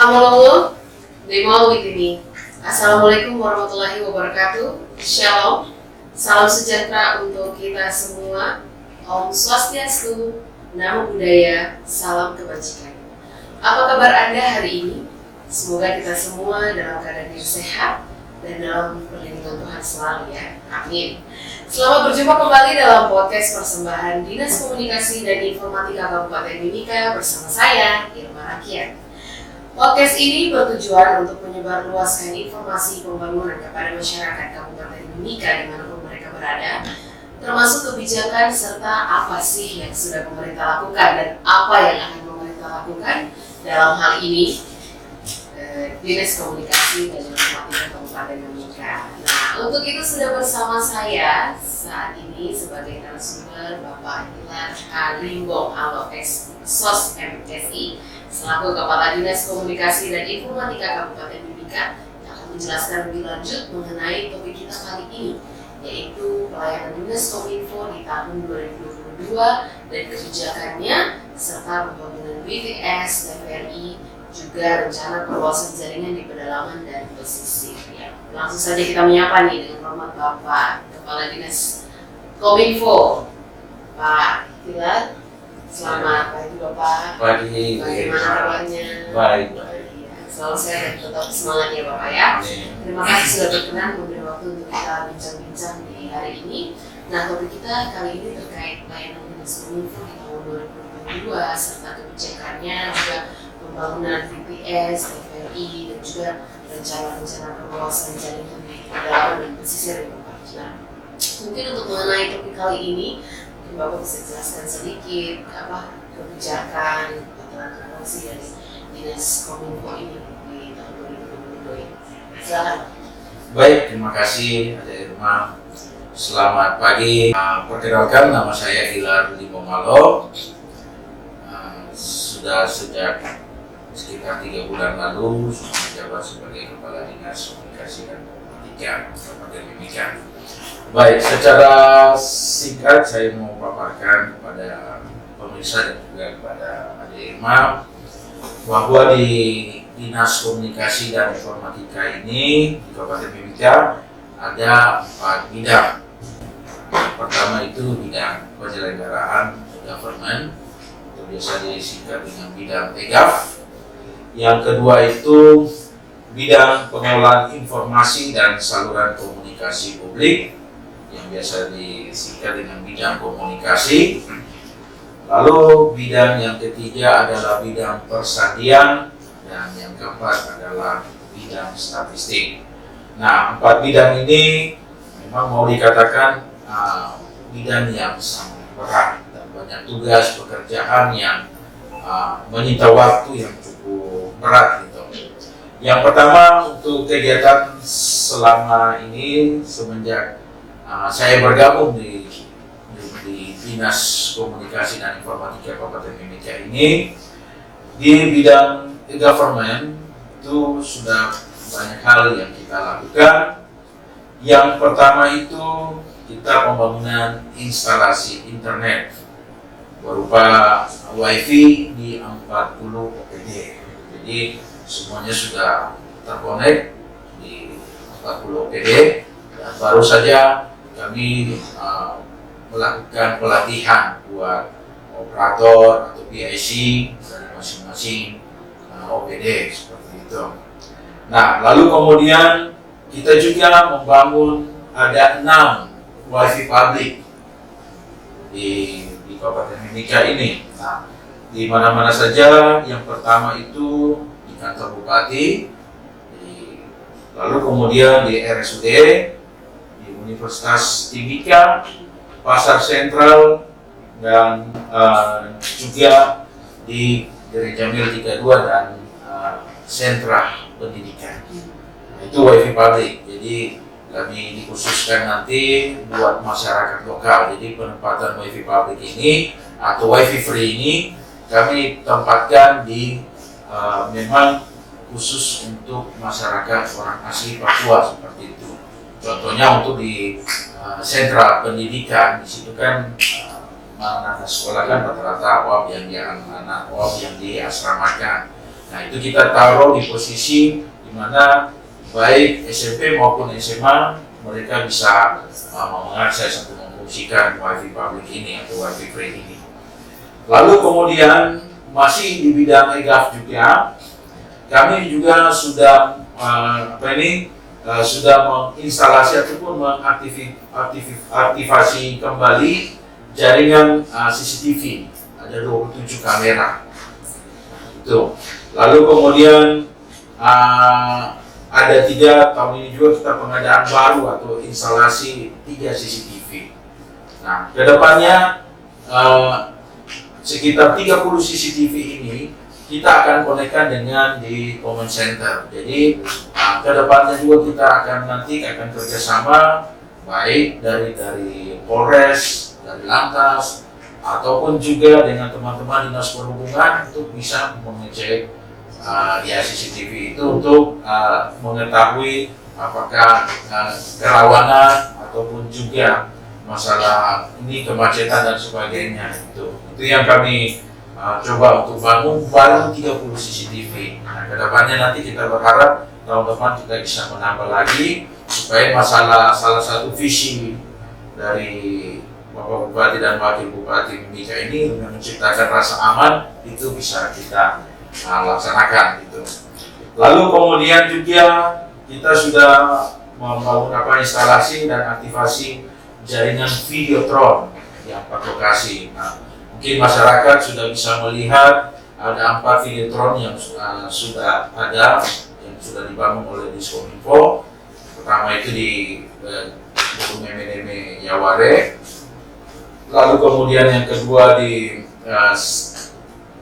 Halo, Demo ini. Assalamualaikum warahmatullahi wabarakatuh. Shalom, salam sejahtera untuk kita semua. Om Swastiastu, Namo Buddhaya, salam kebajikan. Apa kabar Anda hari ini? Semoga kita semua dalam keadaan yang sehat dan dalam perlindungan Tuhan selalu ya. Amin. Selamat berjumpa kembali dalam podcast persembahan Dinas Komunikasi dan Informatika Kabupaten Mimika bersama saya, Irma Rakyat. Podcast ini bertujuan untuk menyebarluaskan informasi pembangunan kepada masyarakat Kabupaten Mimika dimanapun mereka berada, termasuk kebijakan serta apa sih yang sudah pemerintah lakukan dan apa yang akan pemerintah lakukan dalam hal ini Dinas Komunikasi dan Informatika Kabupaten Mimika. Nah, untuk itu sudah bersama saya saat ini sebagai narasumber Bapak Hilar Limbong Aloes SOS MSI selaku Kepala Dinas Komunikasi dan Informatika Kabupaten Mimika yang akan menjelaskan lebih lanjut mengenai topik kita kali ini, yaitu pelayanan Dinas Kominfo di tahun 2022 dan kebijakannya serta pembangunan BTS, TVRI, juga rencana perluasan jaringan di pedalaman dan pesisir. Ya, langsung saja kita menyapa nih dengan hormat Bapak Kepala Dinas Kominfo, Pak Hilar. Selamat pagi Bapak. Pagi. Bagaimana kabarnya? Baik. Ya, selalu sehat dan tetap semangat ya Bapak ya. Terima kasih sudah berkenan memberi waktu untuk kita bincang-bincang di hari ini. Nah, topik kita kali ini terkait pelayanan Dinas Kominfo di tahun 2022 serta kebijakannya, juga pembangunan BTS, TVRI, dan juga rencana-rencana perluasan jaringan di pedalaman dan pesisir ya Bapak. Nah, mungkin untuk mengenai topik kali ini, Bapak bisa jelaskan sedikit apa kebijakan atau transformasi dari Dinas Kominfo ini di tahun 2022 ini. Silakan. Baik, terima kasih Ade Irma. Selamat pagi. Perkenalkan, nama saya Hilar Limbong Aloes. Sudah sejak sekitar 3 bulan lalu menjabat sebagai Kepala Dinas Komunikasi dan Informatika Kabupaten Mimika. Baik, secara singkat saya mau paparkan kepada pemirsa dan juga kepada Ade Irma bahwa di Dinas Komunikasi dan Informatika ini di Kabupaten Mimika ada 4 bidang. Pertama itu bidang penyelenggaraan government, atau biasa disingkat dengan bidang PEGAF. Yang kedua itu bidang pengelolaan informasi dan saluran komunikasi publik, yang biasa disingkat dengan bidang komunikasi. Lalu bidang yang ketiga adalah bidang persadian, dan yang keempat adalah bidang statistik. Nah, 4 bidang ini memang mau dikatakan bidang yang sangat berat dan banyak tugas pekerjaan yang menyita waktu yang cukup berat gitu. Yang pertama, untuk kegiatan selama ini semenjak saya bergabung di Dinas Komunikasi dan Informatika Kabupaten Mimika ini, di bidang government itu sudah banyak hal yang kita lakukan. Yang pertama itu kita pembangunan instalasi internet berupa WiFi di 40 OPD. Jadi semuanya sudah terkonek di 40 OPD, dan baru saja kami melakukan pelatihan buat operator atau PIC dari masing-masing OPD seperti itu. Nah, lalu kemudian kita juga membangun ada 6 WiFi publik di Kabupaten Mimika ini. Nah, di mana-mana saja. Yang pertama itu di kantor bupati, lalu kemudian di RSUD, di Universitas Timika, Pasar Sentral, dan juga di Gereja Mil 32 dan sentra pendidikan. Nah, itu WiFi publik. Jadi kami dikhususkan nanti buat masyarakat lokal. Jadi penempatan WiFi publik ini atau WiFi free ini kami tempatkan di memang khusus untuk masyarakat orang asli Papua seperti itu. Contohnya untuk di sentra pendidikan, di situ kan anak-anak sekolah kan rata-rata anak-anak yang diasramakan. Nah itu kita taruh di posisi di mana baik SMP maupun SMA mereka bisa mengakses atau memfungsikan WiFi public ini atau WiFi free ini. Lalu kemudian masih di bidang EGAF juga, kami juga sudah sudah menginstalasi ataupun mengaktifasi kembali jaringan CCTV. Ada 27 kamera. Itu. Lalu kemudian ada 3 tahun ini juga kita pengadaan baru atau instalasi 3 CCTV. Nah, kedepannya sekitar 30 CCTV ini kita akan konekkan dengan di command center. Jadi kedepannya juga kita akan kerjasama baik dari Polres, dari Lantas, ataupun juga dengan teman-teman dinas perhubungan untuk bisa mengecek CCTV itu untuk mengetahui apakah kerawanan ataupun juga masalah ini kemacetan dan sebagainya. Itu yang kami coba untuk bangun baru 30 CCTV. Nah, kedepannya nanti kita berharap tahun depan kita bisa menambah lagi supaya masalah salah satu visi dari Bapak Bupati dan Wakil Bupati Mimika ini dengan menciptakan rasa aman itu bisa kita laksanakan gitu. Lalu kemudian juga kita sudah membangun instalasi dan aktivasi jaringan Videotron di 4 lokasi. Nah, mungkin masyarakat sudah bisa melihat ada 4 Videotron yang sudah ada, yang sudah dibangun oleh Diskominfo. Pertama itu di Bukung Meme Yaware, lalu kemudian yang kedua di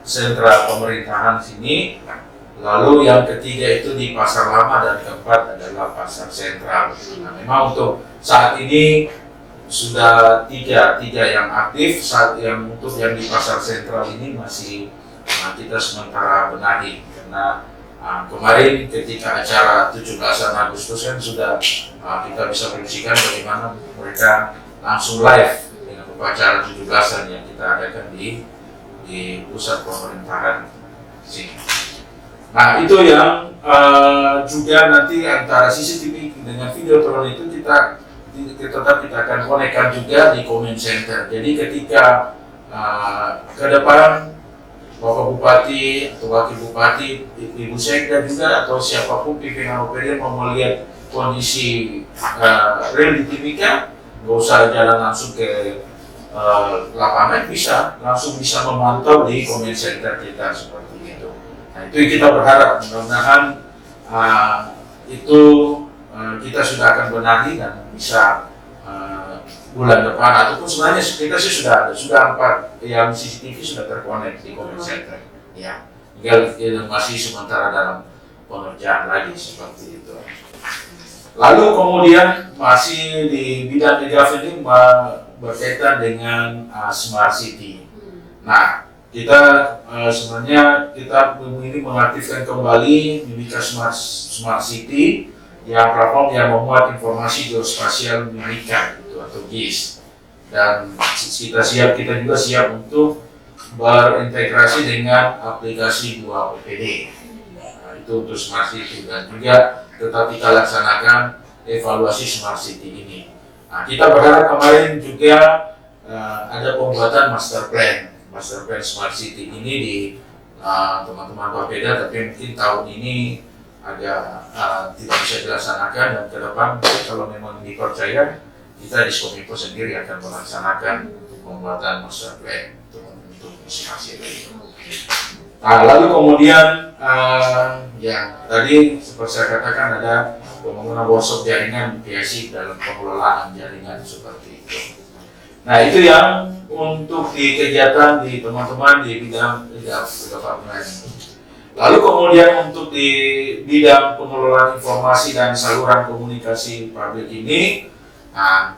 sentra pemerintahan sini, lalu yang ketiga itu di Pasar Lama, dan keempat adalah Pasar Sentral. Nah, memang untuk saat ini sudah tiga yang aktif. Saat yang untuk yang di Pasar Sentral ini masih kita sementara benahi karena kemarin ketika acara 17 Agustus kan sudah kita bisa prediksikan bagaimana mereka langsung live dengan upacara 17-an yang kita adakan di pusat pemerintahan sini. Nah itu yang juga nanti antara CCTV dengan Videotron itu kita akan konekkan juga di command center. Jadi ketika ke depan Bapak Bupati atau Wakil Bupati, Ibu Sekda juga atau siapapun pimpinan OPD mau melihat kondisi rel di Timika, nggak usah jalan langsung ke lapangan, langsung bisa memantau di command center kita seperti itu. Nah itu kita berharap mudah-mudahan itu kita sudah akan benahi dan bisa bulan depan ataupun sebenarnya kita sih sudah 4 yang CCTV sudah terkonek di command center. Ya, tinggal masih sementara dalam pengerjaan lagi seperti itu. Lalu kemudian masih di bidang EGAF ini berkaitan dengan Smart City. Nah, kita sebenarnya kita ini mengaktifkan kembali Mimika Smart City yang platform yang memuat informasi geospasial Mimika itu atau GIS, dan kita juga siap untuk berintegrasi dengan aplikasi 2 OPD. Nah, itu untuk Smart City, dan juga tetap kita laksanakan evaluasi Smart City ini. Nah, kita berharap kemarin juga ada pembuatan master plan Smart City ini di teman-teman Bapeda, tapi mungkin tahun ini agak tidak bisa dilaksanakan, dan ke depan kalau memang dipercaya kita di Diskominfo sendiri akan melaksanakan pembuatan master plan untuk Smart City. Nah, lalu kemudian yang tadi seperti saya katakan ada pembangunan workshop jaringan PSI dalam pengelolaan jaringan seperti itu. Nah itu yang untuk di kegiatan di teman-teman di bidang government. Lalu kemudian untuk di bidang pengelolaan informasi dan saluran komunikasi publik ini,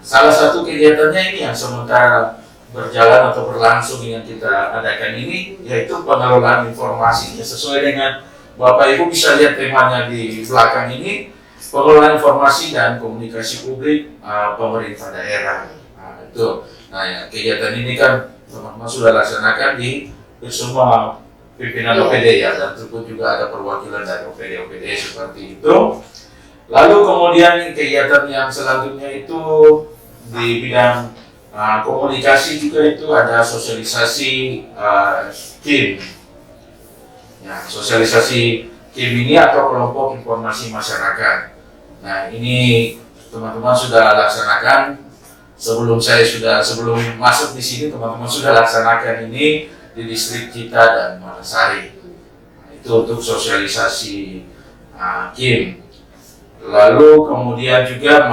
salah satu kegiatannya ini yang sementara berjalan atau berlangsung yang kita adakan ini, yaitu pengelolaan informasi. Sesuai dengan Bapak Ibu bisa lihat temanya di belakang ini, pengelolaan informasi dan komunikasi publik pemerintah daerah. Nah, ya, kegiatan ini kan teman-teman sudah laksanakan di semua pimpinan OPD ya, dan tentu juga ada perwakilan dari OPD seperti itu. Lalu kemudian kegiatan yang selanjutnya itu di bidang komunikasi juga itu ada sosialisasi KIM. Ya, sosialisasi KIM ini atau kelompok informasi masyarakat. Nah, ini teman-teman sudah laksanakan sebelum masuk di sini, teman-teman sudah laksanakan ini di distrik kita dan Malasari. Nah, itu untuk sosialisasi KIM. Lalu kemudian juga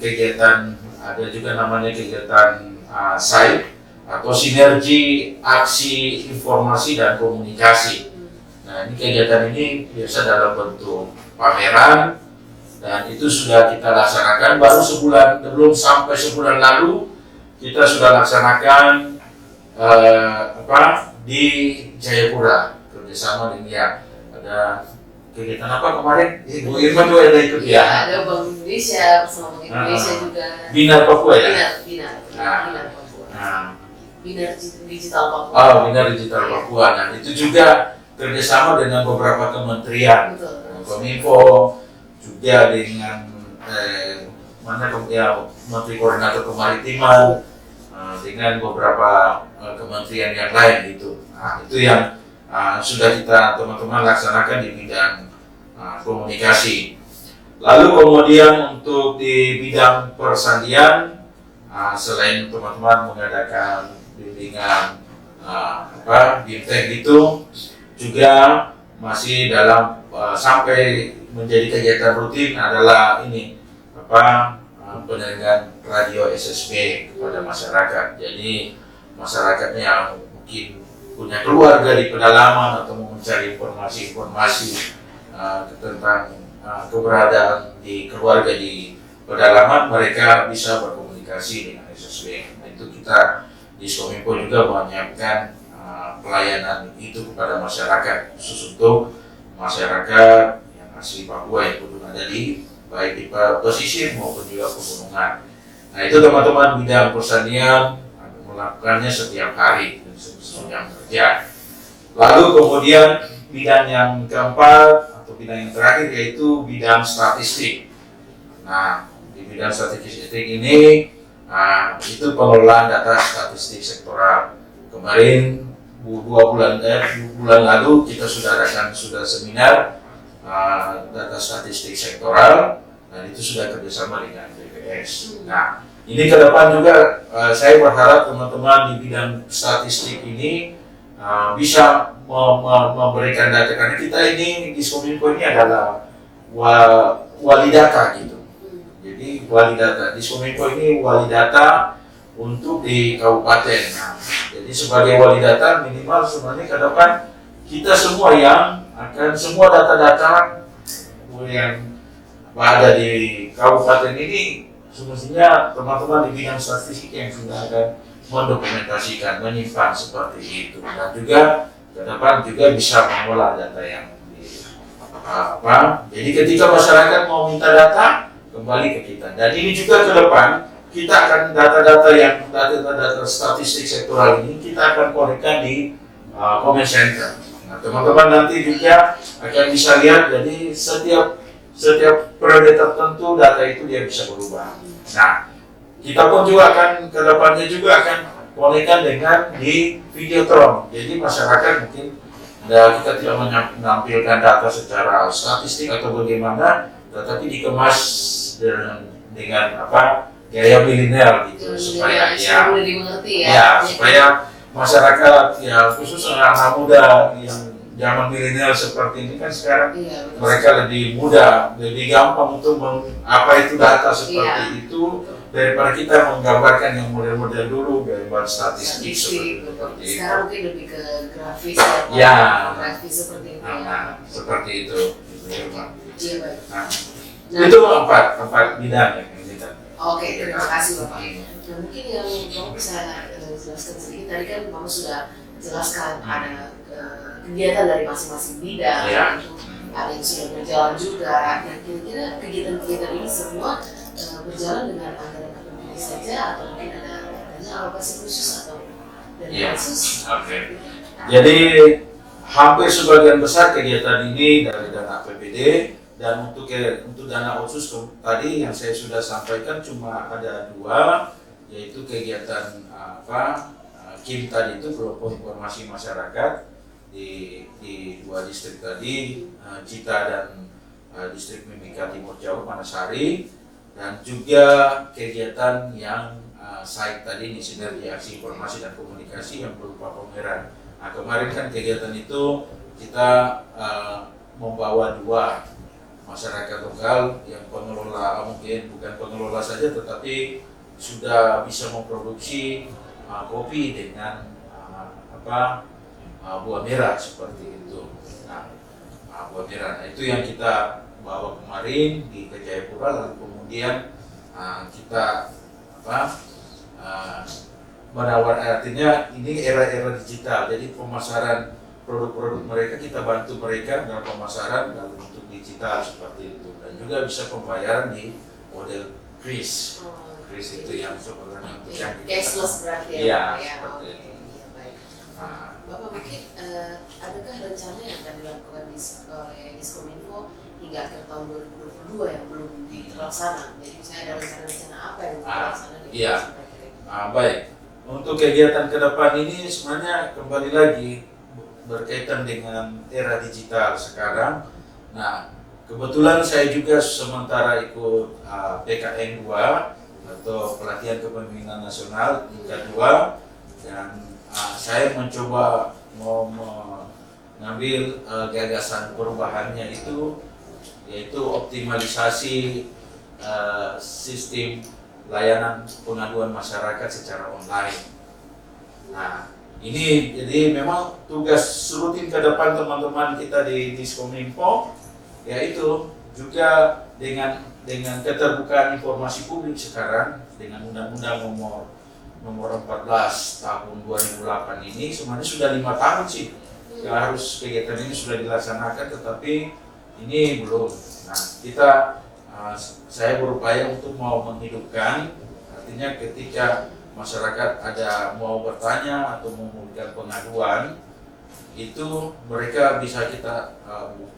kegiatan, ada juga namanya kegiatan SAI atau sinergi aksi informasi dan komunikasi. Nah, ini kegiatan ini biasa dalam bentuk pameran, dan itu sudah kita laksanakan belum sampai sebulan lalu kita sudah laksanakan di Jayapura kerjasama dengan ada kegiatan apa kemarin? Bu Irma juga ada ikut ya? Ada Bank Indonesia bersama Bank Indonesia juga. Binar Papua ya? Binar Papua. Binar Digital Papua. Oh, Binar Digital Papua. Nah, itu juga kerjasama dengan beberapa kementerian. Kominfo, juga dengan Menteri Koordinator Kemaritiman, dengan beberapa kementerian yang lain gitu. Nah, itu yang sudah kita teman-teman laksanakan di bidang komunikasi. Lalu kemudian untuk di bidang persandian, selain teman-teman mengadakan bimbingan BIMTEK itu, juga masih dalam sampai menjadi kegiatan rutin adalah ini pendengaran radio SSB kepada masyarakat. Jadi masyarakatnya yang mungkin punya keluarga di pedalaman atau mau mencari informasi-informasi tentang keberadaan di keluarga di pedalaman, mereka bisa berkomunikasi dengan SSB. Nah, itu kita di Kominfo juga menyiapkan pelayanan itu kepada masyarakat, khusus untuk masyarakat yang asli Papua yang ada di baik di pesisir maupun juga pegunungan. Nah, itu teman-teman bidang persandian melakukannya setiap hari yang kerja. Lalu kemudian bidang yang keempat atau bidang yang terakhir yaitu bidang statistik. Nah, di bidang statistik ini itu pengelolaan data statistik sektoral. Kemarin 2 bulan lalu kita sudah adakan seminar data statistik sektoral, dan itu sudah kerjasama dengan BPS. Nah, ini ke depan juga saya berharap teman-teman di bidang statistik ini bisa memberikan data, karena kita ini di Kominfo ini adalah wali data gitu. Jadi wali data di Kominfo ini wali data untuk di kabupaten. Nah, jadi sebagai wali data minimal sebenarnya ke depan kita semua yang akan semua data-data yang ada di kabupaten ini semestinya teman-teman di bidang statistik yang sudah akan mendokumentasikan, menyimpan seperti itu, dan juga ke depan juga bisa mengolah data yang jadi ketika masyarakat mau minta data kembali ke kita, dan ini juga ke depan kita akan data statistik sektoral ini kita akan konekkan di comment center. Nah, teman-teman nanti juga akan bisa lihat, jadi setiap periode tertentu data itu dia bisa berubah. Nah, kita pun juga akan ke depannya juga akan konekkan dengan di Videotron. Jadi masyarakat mungkin kita tidak menampilkan data secara statistik atau bagaimana, tetapi dikemas dengan gaya milenial gitu, supaya mudah dimengerti ya. Supaya masyarakat ya khususnya anak muda yang zaman milenial seperti ini kan sekarang mereka lebih mudah, lebih gampang untuk apa itu data seperti itu daripada kita menggambarkan yang model-model dulu gambar statistik seperti itu. Sekarang mungkin lebih ke grafis grafis seperti itu. Seperti itu. Iya, baik. Itu empat bidang yang kita. Oke, terima kasih Bapak. Nah, mungkin yang kamu bisa jelaskan sedikit, tadi kan kamu sudah jelaskan ada kegiatan dari masing-masing bidang, itu ada yang sudah berjalan juga, dan kira-kira kegiatan-kegiatan ini semua berjalan dengan anggaran APBD saja atau mungkin ada alokasi khusus atau dari khusus? Oke. Jadi hampir sebagian besar kegiatan ini dari dana APBD, dan untuk dana otsus tadi yang saya sudah sampaikan cuma ada 2, yaitu kegiatan KIM tadi itu kelompok informasi masyarakat di 2 distrik tadi, Cita dan distrik Mimika Timur Jauh Manasari, dan juga kegiatan yang SAIK tadi ini, Sinergi Aksi Informasi dan Komunikasi yang berupa pameran. Nah, kemarin kan kegiatan itu kita membawa 2 masyarakat lokal yang pengelola, mungkin bukan pengelola saja tetapi sudah bisa memproduksi kopi dengan buah merah seperti itu. Nah, buah merah, nah, itu yang kita bawa kemarin di Jayapura, lalu kemudian kita menawar, artinya ini era-era digital, jadi pemasaran produk-produk mereka kita bantu mereka dalam pemasaran dalam bentuk digital seperti itu, dan juga bisa pembayaran di model kris. Kris itu yang sebenarnya untuk yang cashless berarti ya, ya. seperti itu. Iya, baik. Bapak mungkin adakah rencana yang akan dilakukan oleh Diskominfo hingga akhir tahun 2022 yang belum terlaksana? Jadi saya ada rencana-rencana apa yang belum terlaksana? Iya. Baik. Untuk kegiatan ke depan ini sebenarnya kembali lagi berkaitan dengan era digital sekarang. Nah, kebetulan saya juga sementara ikut PKN 2 atau Pelatihan Kepemimpinan Nasional tingkat 2, dan saya mencoba mengambil gagasan perubahannya itu, yaitu optimalisasi sistem layanan pengaduan masyarakat secara online. Nah, ini jadi memang tugas rutin ke depan teman-teman kita di Diskominfo, yaitu juga dengan keterbukaan informasi publik sekarang dengan Undang-Undang nomor 14 tahun 2008 ini sebenarnya sudah 5 tahun sih ya harus kegiatan ini sudah dilaksanakan, tetapi ini belum. Nah, saya berupaya untuk mau menghidupkan, artinya ketika masyarakat ada mau bertanya atau mau memberikan pengaduan, itu mereka bisa kita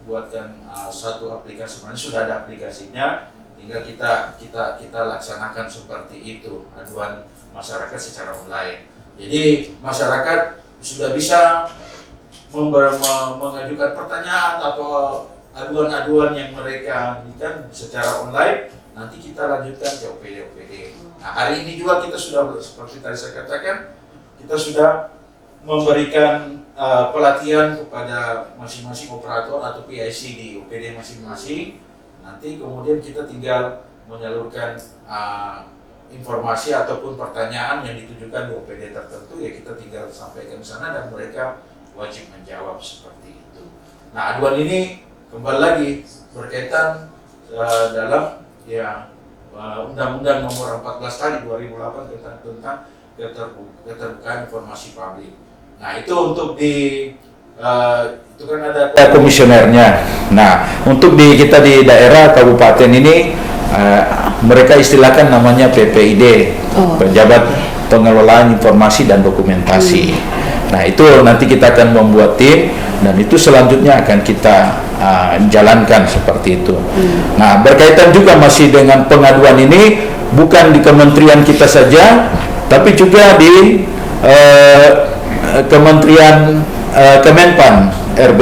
buatkan satu aplikasi, sebenarnya sudah ada aplikasinya, tinggal kita laksanakan seperti itu, aduan masyarakat secara online. Jadi masyarakat sudah bisa mengajukan pertanyaan atau aduan-aduan yang mereka berikan secara online, nanti kita lanjutkan ke OPD. Nah, hari ini juga kita sudah, seperti tadi saya katakan, kita sudah memberikan pelatihan kepada masing-masing operator atau PIC di OPD masing-masing. Nanti kemudian kita tinggal menyalurkan informasi ataupun pertanyaan yang ditujukan di OPD tertentu, ya kita tinggal sampaikan ke sana dan mereka wajib menjawab seperti itu. Nah, aduan ini kembali lagi berkaitan dalam Undang-Undang nomor 14 tadi 2008 tentang keterbukaan informasi publik. Nah, itu untuk itu kan ada komisionernya. Nah, untuk kita di daerah kabupaten ini mereka istilahkan namanya PPID, Pejabat Pengelolaan Informasi dan Dokumentasi. Nah, itu nanti kita akan membuat tim dan itu selanjutnya akan kita jalankan seperti itu. Nah, berkaitan juga masih dengan pengaduan ini, bukan di kementerian kita saja, tapi juga di Kementerian Kemenpan RB,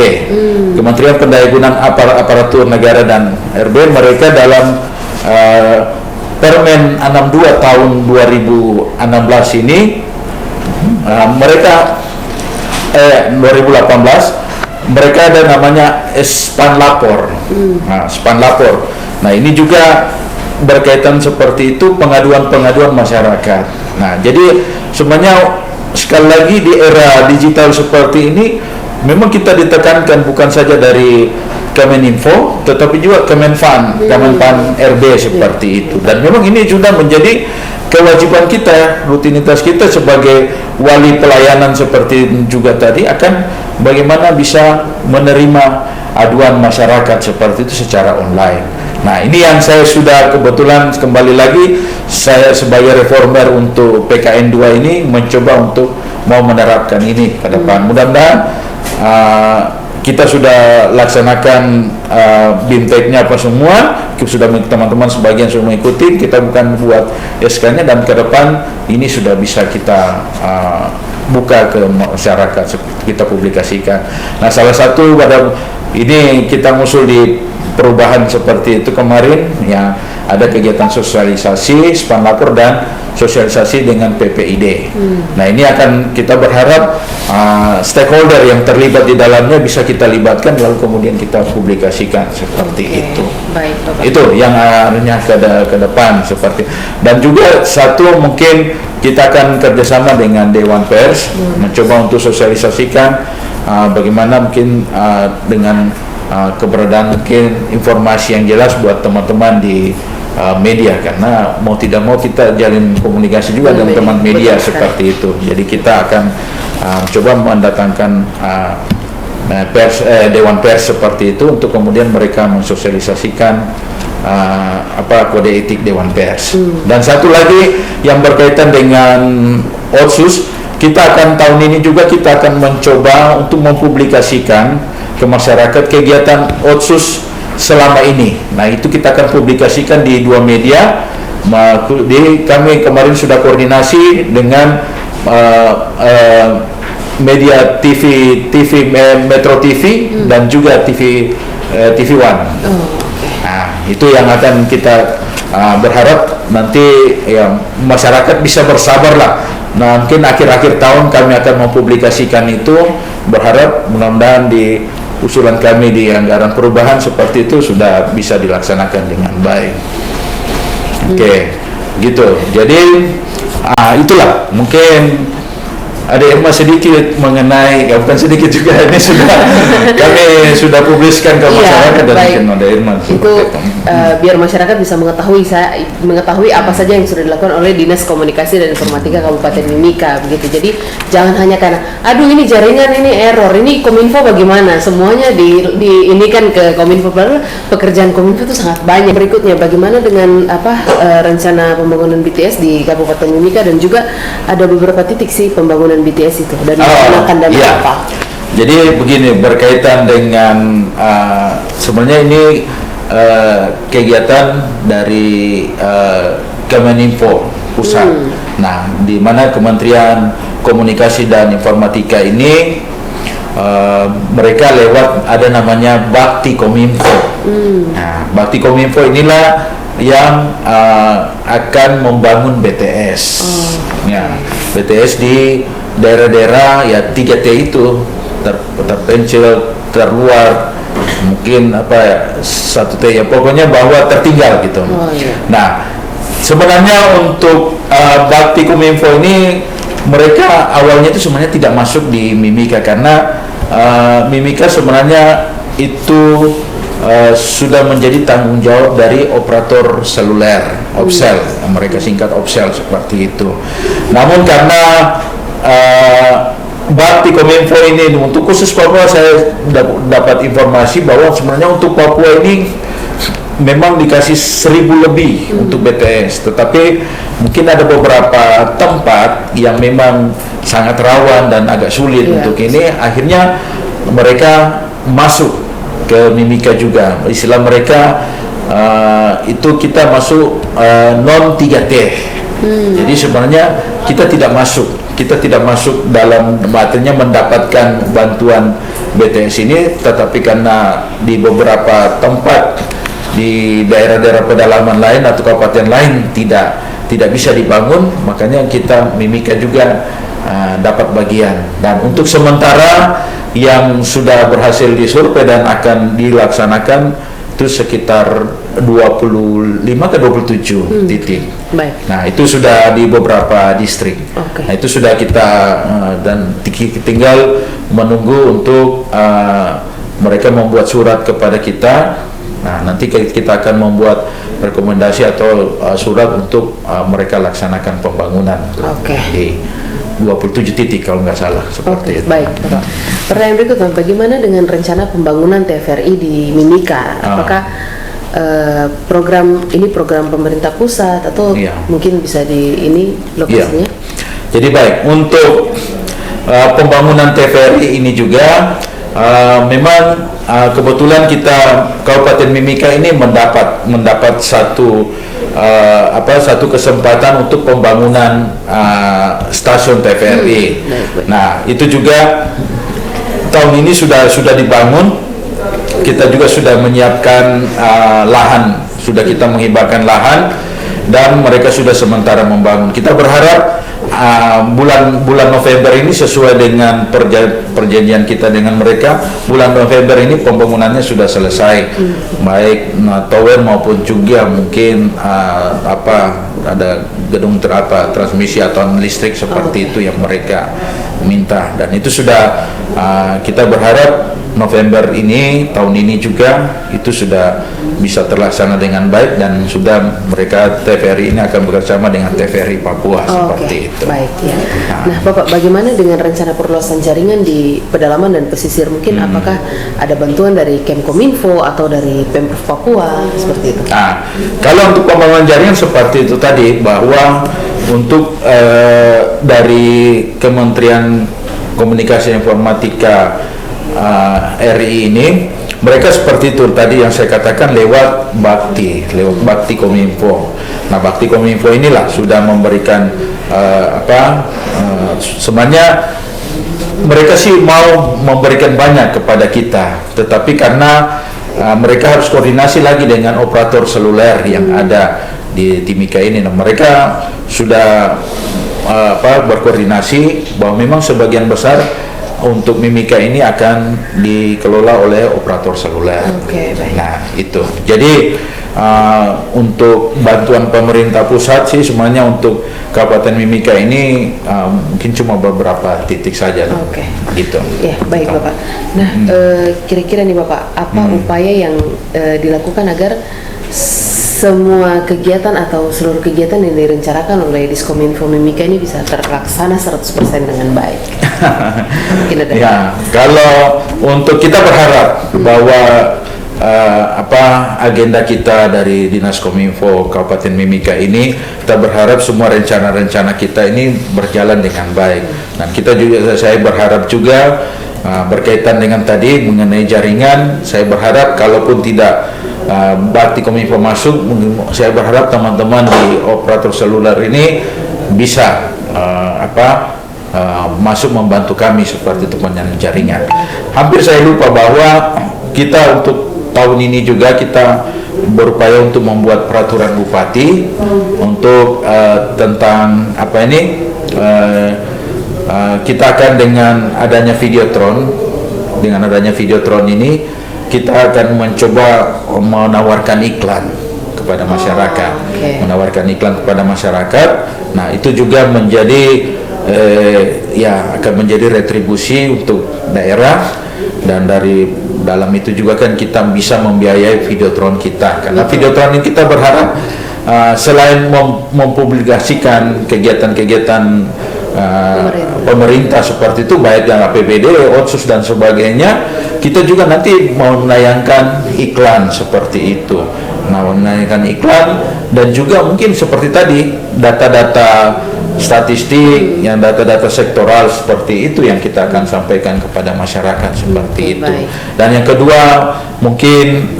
Kementerian Pendayagunaan Aparatur Negara dan RB, mereka dalam Permen 62 tahun 2016 ini mereka 2018 mereka ada namanya Span Lapor. Nah, Span Lapor. Nah, ini juga berkaitan seperti itu, pengaduan-pengaduan masyarakat. Nah, jadi sebenarnya sekali lagi di era digital seperti ini memang kita ditekankan bukan saja dari Kemeninfo tetapi juga Kemenpan RB seperti itu, dan memang ini sudah menjadi kewajiban kita, rutinitas kita sebagai wali pelayanan seperti juga tadi, akan bagaimana bisa menerima aduan masyarakat seperti itu secara online. Nah, ini yang saya sudah kebetulan kembali lagi, saya sebagai reformer untuk PKN 2 ini mencoba untuk mau menerapkan ini ke depan. Mudah-mudahan kita sudah laksanakan BIMTEK-nya apa semua, sudah teman-teman sebagian sudah mengikuti, kita bukan buat SK-nya, dan ke depan ini sudah bisa kita buka ke masyarakat, kita publikasikan. Nah, salah satu pada ini kita muncul di perubahan seperti itu kemarin, ya ada kegiatan sosialisasi, span lapor dan sosialisasi dengan PPID. Nah, ini akan kita berharap stakeholder yang terlibat di dalamnya bisa kita libatkan, lalu kemudian kita publikasikan seperti itu. Baik, Bapak. Itu yang arahnya ke depan seperti. Dan juga satu, mungkin kita akan kerjasama dengan Dewan Pers mencoba untuk sosialisasikan bagaimana mungkin dengan keberadaan mungkin informasi yang jelas buat teman-teman di media, karena mau tidak mau kita jalin komunikasi juga dengan teman media seperti itu. Jadi kita akan coba mendatangkan Dewan Pers seperti itu untuk kemudian mereka mensosialisasikan kode etik Dewan Pers. Dan satu lagi yang berkaitan dengan Otsus, kita akan tahun ini juga kita akan mencoba untuk mempublikasikan ke masyarakat kegiatan Otsus selama ini. Nah, itu kita akan publikasikan di 2 media. Kami kemarin sudah koordinasi dengan media TV Metro TV dan juga TV One. Nah, itu yang akan kita berharap nanti ya masyarakat bisa bersabar lah. Nah, mungkin akhir-akhir tahun kami akan mempublikasikan itu, berharap mudah-mudahan di usulan kami di anggaran perubahan seperti itu sudah bisa dilaksanakan dengan baik. Oke, gitu. Jadi itulah mungkin ada Irma sedikit mengenai, ya bukan sedikit juga, ini sudah kami sudah publiskan ke masyarakat, dan mungkin ada Irma itu biar masyarakat bisa mengetahui apa saja yang sudah dilakukan oleh Dinas Komunikasi dan Informatika Kabupaten Mimika begitu. Jadi jangan hanya karena aduh ini jaringan, ini error, ini Kominfo bagaimana, semuanya ini kan ke Kominfo, padahal pekerjaan Kominfo itu sangat banyak. Berikutnya bagaimana dengan rencana pembangunan BTS di Kabupaten Mimika, dan juga ada beberapa titik sih pembangunan BTS itu, dan menggunakan dana apa? Jadi begini, berkaitan dengan sebenarnya ini kegiatan dari Kemeninfo pusat. Nah, di mana Kementerian Komunikasi dan Informatika ini mereka lewat ada namanya Bakti Kominfo. Nah, Bakti Kominfo inilah yang akan membangun BTS. Ya, BTS di daerah-daerah ya 3T itu, terpencil, terluar, mungkin 1T ya, pokoknya bahwa tertinggal gitu. Nah, sebenarnya untuk Bakti Kominfo ini mereka awalnya itu sebenarnya tidak masuk di Mimika, karena Mimika sebenarnya itu sudah menjadi tanggung jawab dari operator seluler, Opsel, mereka singkat Opsel seperti itu. Namun karena Bakti Kominfo ini untuk khusus Papua, saya dapat informasi bahwa sebenarnya untuk Papua ini memang dikasih 1.000 lebih untuk BTS, tetapi mungkin ada beberapa tempat yang memang sangat rawan dan agak sulit untuk ini, akhirnya mereka masuk ke Mimika juga. Istilah mereka itu kita masuk non 3T. Jadi sebenarnya kita tidak masuk dalam artinya mendapatkan bantuan BTS ini, tetapi karena di beberapa tempat di daerah-daerah pedalaman lain atau kabupaten lain tidak bisa dibangun, makanya kita Mimika juga dapat bagian. Dan untuk sementara yang sudah berhasil disurvei dan akan dilaksanakan itu sekitar 25 ke 27 titik. Baik. Nah, itu sudah di beberapa distrik. Nah, itu sudah kita dan tinggal menunggu untuk mereka membuat surat kepada kita. Nah, nanti kita akan membuat rekomendasi atau surat untuk mereka laksanakan pembangunan di 27 titik kalau nggak salah seperti itu. Baik, Bapak. Pertanyaan berikutnya, bagaimana dengan rencana pembangunan TVRI di Mimika? Apakah program pemerintah pusat atau mungkin bisa di ini lokasinya? Jadi baik, untuk pembangunan TVRI ini juga memang kebetulan kita Kabupaten Mimika ini mendapat satu satu kesempatan untuk pembangunan stasiun TVRI. Nah, itu juga tahun ini sudah dibangun. Kita juga sudah menyiapkan lahan, sudah kita menghibahkan lahan dan mereka sudah sementara membangun. Kita berharap bulan November ini sesuai dengan perjanjian kita dengan mereka, bulan November ini pembangunannya sudah selesai, baik tower maupun juga mungkin ada gedung transmisi atau listrik seperti itu yang mereka minta, dan itu sudah kita berharap November ini tahun ini juga itu sudah bisa terlaksana dengan baik, dan sudah mereka TVRI ini akan bekerjasama dengan TVRI Papua seperti itu. Baik ya. Nah, Bapak, bagaimana dengan rencana perluasan jaringan di pedalaman dan pesisir? Mungkin apakah ada bantuan dari Kemkominfo atau dari Pemprov Papua seperti itu? Nah, kalau untuk pembangunan jaringan seperti itu tadi, bahwa untuk dari Kementerian Komunikasi Informatika RI ini, mereka seperti itu tadi yang saya katakan lewat Bakti Kominfo. Nah, Bakti Kominfo inilah sudah memberikan sebenarnya mereka sih mau memberikan banyak kepada kita, tetapi karena mereka harus koordinasi lagi dengan operator seluler yang ada di Timika ini. Nah, mereka sudah berkoordinasi bahwa memang sebagian besar untuk Mimika ini akan dikelola oleh operator seluler. Baik. Nah, itu. Jadi untuk bantuan pemerintah pusat sih semuanya untuk Kabupaten Mimika ini mungkin cuma beberapa titik saja. Gitu. Ya, baik Bapak. Nah, kira-kira nih Bapak, apa upaya yang dilakukan agar semua kegiatan atau seluruh kegiatan yang direncanakan oleh Diskominfo Mimika ini bisa terlaksana 100% dengan baik? Ya, kalau untuk kita berharap bahwa agenda kita dari Dinas Kominfo Kabupaten Mimika ini, kita berharap semua rencana-rencana kita ini berjalan dengan baik. Dan kita juga, saya berharap juga berkaitan dengan tadi mengenai jaringan, saya berharap kalaupun tidak Bakti Kominfo masuk, saya berharap teman-teman di operator seluler ini bisa masuk membantu kami seperti itu penyaluran jaringan. Hampir saya lupa bahwa kita untuk tahun ini juga kita berupaya untuk membuat peraturan bupati untuk tentang kita akan dengan adanya Videotron, ini kita akan mencoba menawarkan iklan kepada masyarakat, Nah, itu juga menjadi akan menjadi retribusi untuk daerah, dan dari dalam itu juga kan kita bisa membiayai Videotron kita, karena Videotron ini kita berharap selain mempublikasikan kegiatan-kegiatan pemerintah seperti itu, baik yang APBD, otsus dan sebagainya, kita juga nanti mau menayangkan iklan seperti itu. Menayangkan iklan, dan juga mungkin seperti tadi data-data statistik, yang data-data sektoral seperti itu yang kita akan sampaikan kepada masyarakat seperti itu. Dan yang kedua mungkin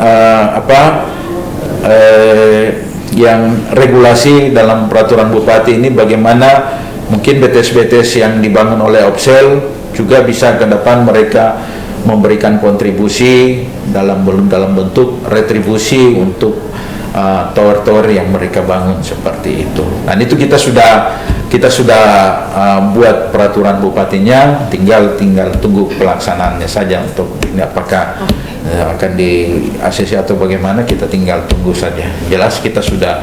yang regulasi dalam peraturan bupati ini, bagaimana mungkin BTS yang dibangun oleh Opsel juga bisa ke depan mereka memberikan kontribusi dalam bentuk retribusi untuk tower-tower yang mereka bangun seperti itu. Dan itu kita sudah buat peraturan bupatinya, tinggal tunggu pelaksanaannya saja untuk ini apakah akan di ACC atau bagaimana, kita tinggal tunggu saja. Jelas kita sudah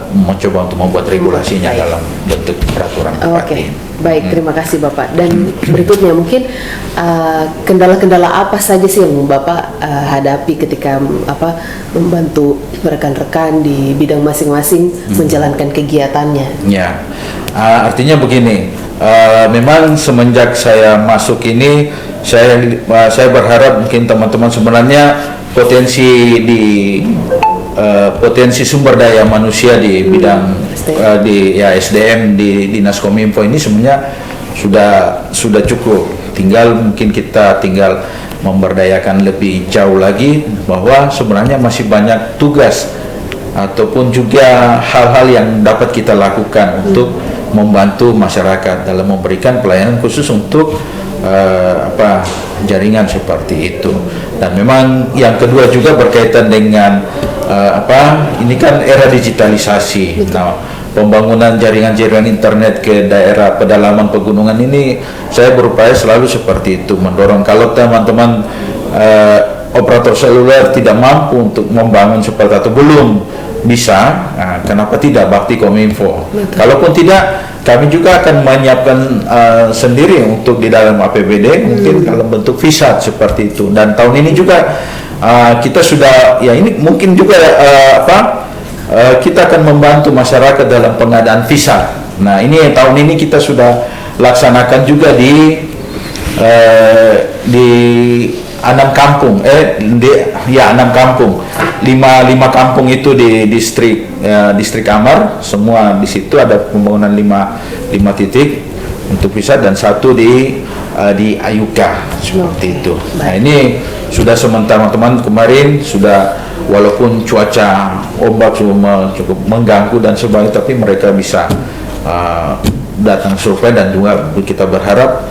mencoba untuk membuat regulasinya dalam bentuk peraturan bupati. Baik, terima kasih Bapak. Dan berikutnya mungkin kendala-kendala apa saja sih yang Bapak hadapi ketika membantu rekan-rekan di bidang masing-masing menjalankan kegiatannya? Ya, artinya begini, memang semenjak saya masuk ini, saya berharap mungkin teman-teman sebenarnya potensi sumber daya manusia di bidang SDM di Dinas Kominfo ini sebenarnya sudah cukup. Mungkin kita tinggal memberdayakan lebih jauh lagi, bahwa sebenarnya masih banyak tugas ataupun juga hal-hal yang dapat kita lakukan untuk membantu masyarakat dalam memberikan pelayanan khusus untuk jaringan seperti itu. Dan memang yang kedua juga berkaitan dengan ini kan era digitalisasi. Nah, pembangunan jaringan internet ke daerah pedalaman pegunungan ini saya berupaya selalu seperti itu, mendorong kalau teman-teman operator seluler tidak mampu untuk membangun seperti itu, belum bisa, kenapa tidak bakti Kominfo. Kalaupun tidak, kami juga akan menyiapkan sendiri untuk di dalam APBD, mungkin dalam bentuk visa seperti itu. Dan tahun ini juga kita sudah, ya ini mungkin juga kita akan membantu masyarakat dalam pengadaan visa. Nah, ini tahun ini kita sudah laksanakan juga di 6 kampung, 6 kampung, 5 kampung itu di distrik Amar, semua di situ ada pembangunan 5 titik untuk visa, dan 1 di Ayuka seperti itu. Nah, ini sudah sementara teman-teman kemarin sudah, walaupun cuaca ombak cukup mengganggu dan sebagainya, tapi mereka bisa datang survei, dan juga kita berharap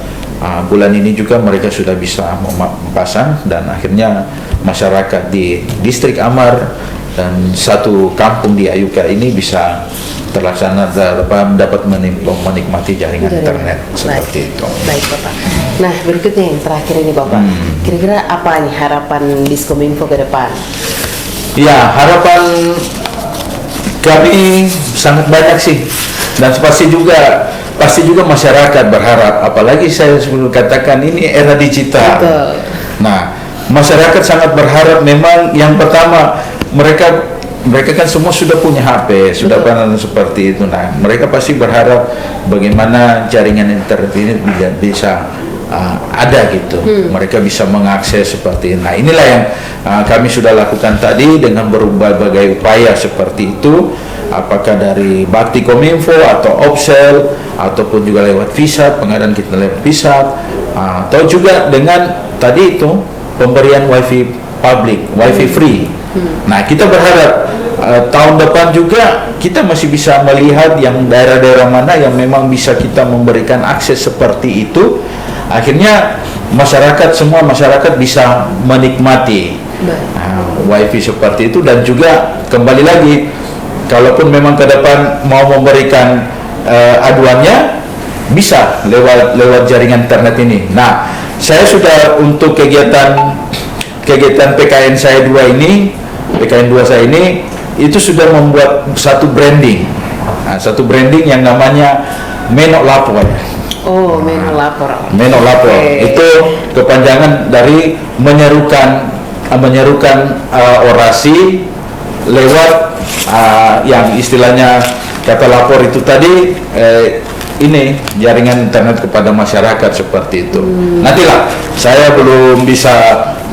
bulan ini juga mereka sudah bisa memasang, dan akhirnya masyarakat di distrik Amar dan 1 kampung di Ayuka ini bisa terlaksana dapat menikmati jaringan internet seperti itu. Baik Bapak. Nah, berikutnya yang terakhir ini Bapak, kira-kira apa nih harapan Diskominfo ke depan? Ya, harapan kami sangat banyak sih, dan pasti juga masyarakat berharap, apalagi saya sebelum katakan ini era digital. Betul. Nah, masyarakat sangat berharap, memang yang pertama mereka kan semua sudah punya HP, sudah pernah seperti itu. Nah, mereka pasti berharap bagaimana jaringan internet ini bisa ada gitu. Mereka bisa mengakses seperti ini. Nah, inilah yang kami sudah lakukan tadi dengan berbagai upaya seperti itu, apakah dari Bakti Kominfo atau Opsel, ataupun juga lewat visa, pengadaan kita lewat visa, atau juga dengan tadi itu pemberian wifi public, wifi free. Nah, kita berharap tahun depan juga kita masih bisa melihat yang daerah-daerah mana yang memang bisa kita memberikan akses seperti itu. Akhirnya semua masyarakat bisa menikmati wifi seperti itu. Dan juga kembali lagi, kalaupun memang ke depan mau memberikan aduannya, bisa lewat jaringan internet ini. Nah, saya sudah untuk kegiatan PKN saya 2 ini, PKN 2 saya ini, itu sudah membuat satu branding. Nah, satu branding yang namanya Menok Lapor. Oh, Menok Lapor. Menok Lapor. Itu kepanjangan dari menyerukan orasi lewat yang istilahnya kata lapor itu tadi, ini jaringan internet kepada masyarakat seperti itu. Nantilah, saya belum bisa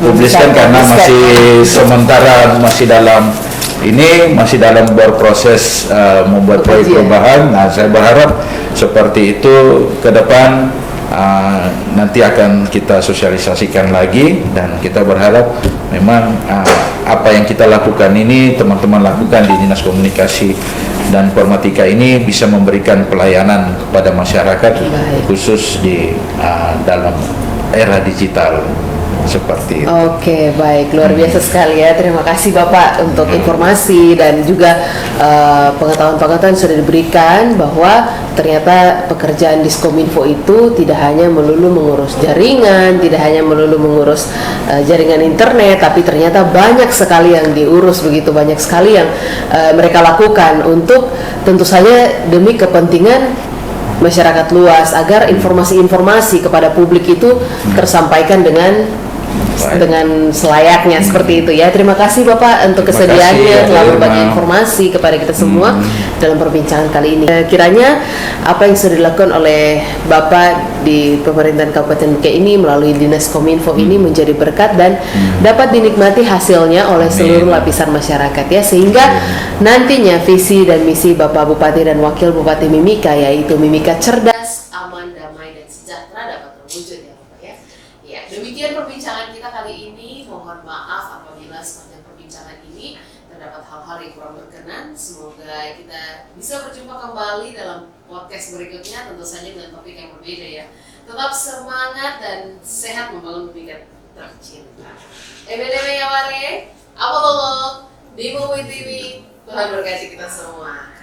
publiskan karena masih sementara masih dalam berproses membuat proyek perubahan. Nah, saya berharap seperti itu ke depan nanti akan kita sosialisasikan lagi, dan kita berharap memang apa yang kita lakukan ini, teman-teman lakukan di Dinas Komunikasi dan Informatika ini bisa memberikan pelayanan kepada masyarakat, khusus di dalam era digital seperti itu. Oke, baik, luar biasa sekali ya. Terima kasih Bapak untuk informasi dan juga pengetahuan-pengetahuan sudah diberikan, bahwa ternyata pekerjaan Diskominfo itu tidak hanya melulu mengurus jaringan, tidak hanya melulu mengurus jaringan internet, tapi ternyata banyak sekali yang diurus, begitu banyak sekali yang mereka lakukan untuk tentu saja demi kepentingan masyarakat luas, agar informasi-informasi kepada publik itu tersampaikan dengan selayaknya seperti itu ya. Terima kasih Bapak untuk kesediaannya telah berbagi informasi kepada kita semua dalam perbincangan kali ini. Kiranya apa yang sudah dilakukan oleh Bapak di pemerintahan Kabupaten Bukit ini melalui Dinas Kominfo ini menjadi berkat dan dapat dinikmati hasilnya oleh seluruh lapisan masyarakat ya, sehingga nantinya visi dan misi Bapak Bupati dan Wakil Bupati Mimika, yaitu Mimika cerdas, aman, damai, dan Demikian perbincangan kita kali ini. Mohon maaf apabila sepanjang perbincangan ini terdapat hal-hal yang kurang berkenan. Semoga kita bisa berjumpa kembali dalam podcast berikutnya, tentu saja dengan topik yang berbeda ya. Tetap semangat dan sehat membangun Memikat tercinta. Ebe ya ware, apa lo? Di Movie TV, Tuhan berkati kita semua.